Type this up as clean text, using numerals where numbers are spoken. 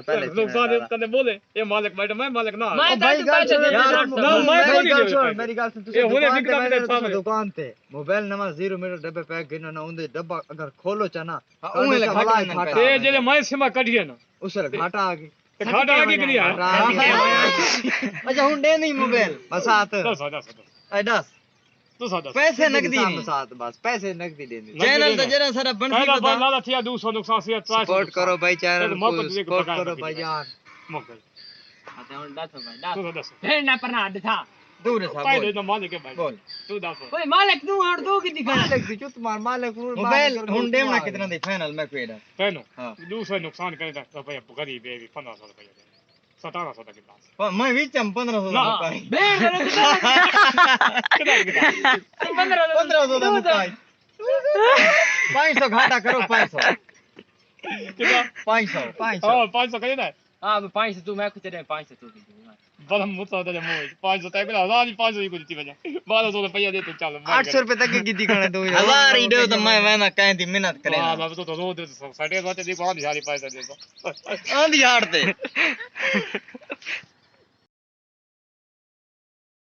पहले नुकसान तने बोले ये मालिक बैठा मैं मालिक ना मैं भाई गाल छोड़ मेरी गाल सुन ये होने फिक्र में था दुकान पे मोबाइल नवा 0 मीटर डब्बे पैक गिनो ना उंदे डब्बा अगर खोलो चाना उहे ले घाटा ते जेले मैं सीमा कटिए ना उससे घाटा आ गई घाटा आगे के लिए अच्छा हुन दे नहीं मोबाइल बसात 10 10 तो सादा पैसे नकदी नहीं बसात बस पैसे नकदी देने चैनल तो जरा सारा बनसी पहला बता लाला थिया 200 नुकसान से 300 सपोर्ट करो भाई चैनल को मौका दे सपोर्ट करो भाई यार मौका अच्छा हुन 10 भाई तू 10 10 फिर ना पर ना था दूर है पहले साहब तो मालिक है भाई बोल तू 10 ओए मालिक तू और दो की दिखा मालिक दी चुत मार मालिक मोबाइल हुन देम ना कितना दे फाइनल में कोई पहनो हां 200 नुकसान करे तो भाई गरीब है 1500 रुपए 1700 तक के पास मैं बीच में 1500 ना मुकाई कितना 1500 का मुकाई 500 घाटा करो 500 कितना 500 हां 500 करे ना हां 500 तू मैं कुछ दे 500 तू की बड़ा मुत्ता दे मोय 500 तक ना हजार 500 ही कुछ थी वजह 1200 रुपया दे तो चल 800 रुपए तक की दिखाना दो हजार ही दे तो मैं वना कहीं दी मेहनत करे हां बाबू तो रो दे साढ़े बात देखो आधी सारी पैसा दे तो आंधी हाड़ ते